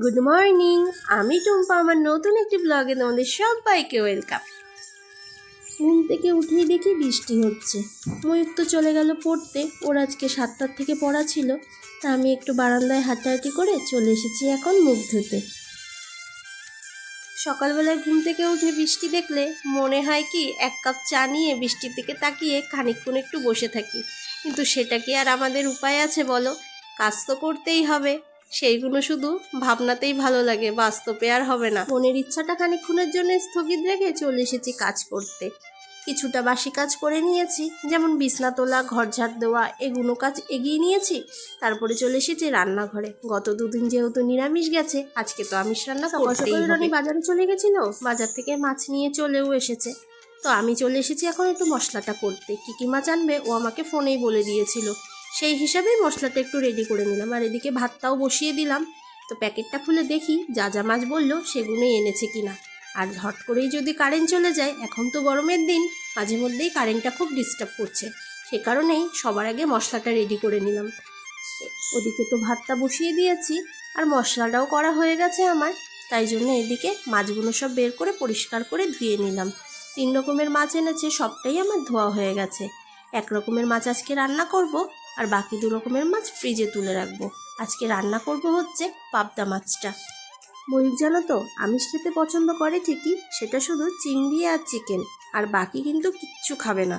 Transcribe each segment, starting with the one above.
Good morning, আমি টুম্পা। আমার নতুন একটি ব্লগে তোমাদের সবাইকে ওয়েলকাম। ঘুম থেকে উঠেই দেখি বৃষ্টি হচ্ছে। ময়ূর তো চলে গেল পড়তে, ওর আজকে 7টার থেকে পড়া ছিল। তা আমি একটু বারান্দায় হাঁটাহাঁটি করে চলে এসেছি এখন মুখ ধুতে। সকালবেলায় ঘুম থেকে উঠে বৃষ্টি দেখলে মনে হয় কি এক কাপ চা নিয়ে বৃষ্টির দিকে তাকিয়ে খানিকক্ষণ একটু বসে থাকি, কিন্তু সেটা কি আর আমাদের উপায় আছে বলো? কাজ তো করতেই হবে। সেইগুলো শুধু ভাবনাতেই ভালো লাগে, বাস্তবে আর হবে না। মনের ইচ্ছাটা খানিকক্ষণের জন্য স্থগিত রেখে চলে এসেছি কাজ করতে। কিছুটা বাসি কাজ করে নিয়েছি, যেমন বিছনা তোলা, ঘর ঝাড় দেওয়া, এগুলো কাজ এগিয়ে নিয়েছি। তারপরে চলে এসেছি রান্নাঘরে। গত দুদিন যেহেতু নিরামিষ গেছে, আজকে তো আমিষ রান্না করতেই হবে। রানী বাজারে চলে গেছিল, বাজার থেকে মাছ নিয়ে চলেও এসেছে। তো আমি চলে এসেছি এখন একটু মশলাটা করতে। কী কী মাছ আনবে ও আমাকে ফোনেই বলে দিয়েছিল, সেই হিসাবেই মশলাটা একটু রেডি করে নিলাম। আর এদিকে ভাতটাও বসিয়ে দিলাম। তো প্যাকেটটা খুলে দেখি যা যা মাছ বললো সেগুলোই এনেছে কিনা। আর হট করেই যদি কারেন্ট চলে যায়, এখন তো গরমের দিন, মাঝে মধ্যেই কারেন্টটা খুব ডিস্টার্ব করছে। সে কারণেই সবার আগে মশলাটা রেডি করে নিলাম। ওদিকে তো ভাতটা বসিয়ে দিয়েছি, আর মশলাটাও করা হয়ে গেছে আমার। তাই জন্য এদিকে মাছগুলো সব বের করে পরিষ্কার করে ধুয়ে নিলাম। 3 রকমের মাছ এনেছে, সবটাই আমার ধোয়া হয়ে গেছে। 1 রকমের মাছ আজকে রান্না করব, আর বাকি 2 রকমের মাছ ফ্রিজে তুলে রাখবো। আজকে রান্না করব হচ্ছে পাবদা মাছটা। ময়ূর জানো তো আমিষ খেতে পছন্দ করে ঠিকই, সেটা শুধু চিংড়ি আর চিকেন, আর বাকি কিন্তু কিচ্ছু খাবে না।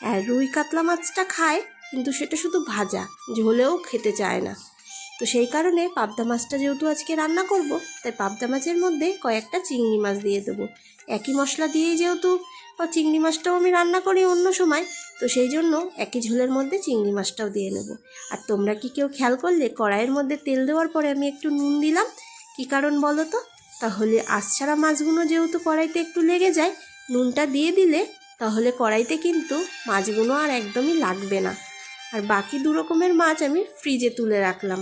আর রুই কাতলা মাছটা খায়, কিন্তু সেটা শুধু ভাজা, ঝোলেও খেতে চায় না। তো সেই কারণে পাবদা মাছটা যেহেতু আজকে রান্না করব, তাই পাবদা মাছের মধ্যে কয়েকটা চিংড়ি মাছ দিয়ে দেবো। একই মশলা দিয়েই যেহেতু চিংড়ি মাছটাও আমি রান্না করি অন্য সময়, তো সেই জন্য একই ঝোলের মধ্যে চিংড়ি মাছটাও দিয়ে নেব। আর তোমরা কি কেউ খেয়াল করলে কড়াইয়ের মধ্যে তেল দেওয়ার পরে আমি একটু নুন দিলাম? কী কারণ বলো তো? তাহলে আঁশ ছাড়া মাছগুলো যেহেতু কড়াইতে একটু লেগে যায়, নুনটা দিয়ে দিলে তাহলে কড়াইতে কিন্তু মাছগুলো আর একদমই লাগবে না। আর বাকি 2 রকমের মাছ আমি ফ্রিজে তুলে রাখলাম।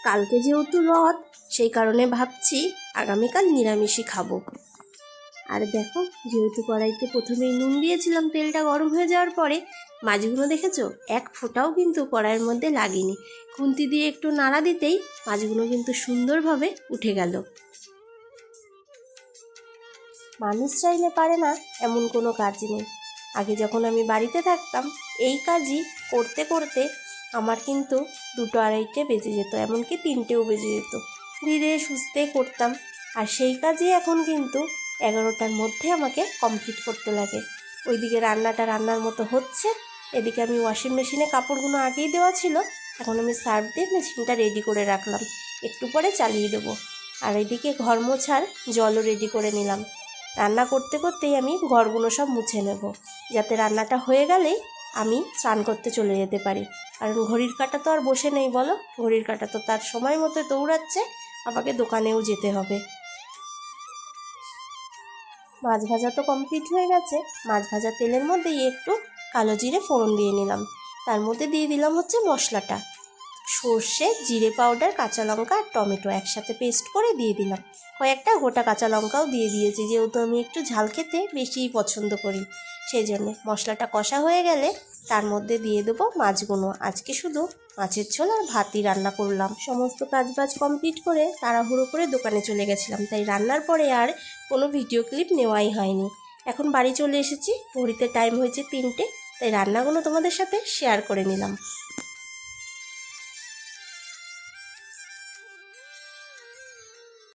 কালকে যেহেতু রথ, সেই কারণে ভাবছি আগামীকাল নিরামিষই খাবো। আর দেখো, যেহেতু কড়াইতে প্রথমেই নুন দিয়েছিলাম, তেলটা গরম হয়ে যাওয়ার পরে মাছগুলো দেখেছো এক ফোঁটাও কিন্তু কড়াইয়ের মধ্যে লাগেনি। খুন্তি দিয়ে একটু নাড়া দিতেই মাছগুলো কিন্তু সুন্দরভাবে উঠে গেল। মানুষ চাইলে পারে না এমন কোনো কাজ নেই। আগে যখন আমি বাড়িতে থাকতাম, এই কাজই করতে করতে আমার কিন্তু 2-2:30 বেজে যেত, এমনকি 3টেও বেজে যেত। ধীরে সুস্থে করতাম, আর সেই কাজই এখন কিন্তু 11টার মধ্যে আমাকে কমপ্লিট করতে লাগে। ওইদিকে রান্নার মতো হচ্ছে, এদিকে আমি ওয়াশিং মেশিনে কাপড়গুলো আগেই দেওয়া ছিল, এখন আমি সার্ফ দিয়ে মেশিনটা রেডি করে রাখলাম, একটু পরে চালিয়ে দেবো। আর এদিকে ঘর মোছার জলও রেডি করে নিলাম। রান্না করতে করতেই আমি ঘরগুলো সব মুছে নেব, যাতে রান্নাটা হয়ে গেলেই আমি স্নান করতে চলে যেতে পারি। কারণ ঘড়ির কাঁটা তো আর বসে নেই বলো, ঘড়ির কাঁটা তো তার সময় মতো দৌড়াচ্ছে, আমাকে দোকানেও যেতে হবে। মাছ ভাজা তো কমপ্লিট হয়ে গেছে। মাছ ভাজা তেলের মধ্যেই একটু কালো জিরে ফোড়ন দিয়ে নিলাম। তার মধ্যে দিয়ে দিলাম হচ্ছে মশলাটা, সর্ষে, জিরে পাউডার, কাঁচা লঙ্কা আর টমেটো একসাথে পেস্ট করে দিয়ে দিলাম। কয়েকটা গোটা কাঁচা লঙ্কাও দিয়ে দিয়েছি, যেহেতু আমি একটু ঝাল খেতে বেশিই পছন্দ করি, সেই জন্য। মশলাটা কষা হয়ে গেলে তার মধ্যে দিয়ে দেবো মাছগুলো। আজকে শুধু মাছের ঝোল আর ভাতই রান্না করলাম। সমস্ত কাজবাজ কমপ্লিট করে তাড়াহুড়ো করে দোকানে চলে গেছিলাম, তাই রান্নার পরে আর কোনো ভিডিও ক্লিপ নেওয়াই হয়নি। এখন বাড়ি চলে এসেছি, ঘড়িতে টাইম হয়েছে 3টে, তাই রান্নাগুলো তোমাদের সাথে শেয়ার করে নিলাম।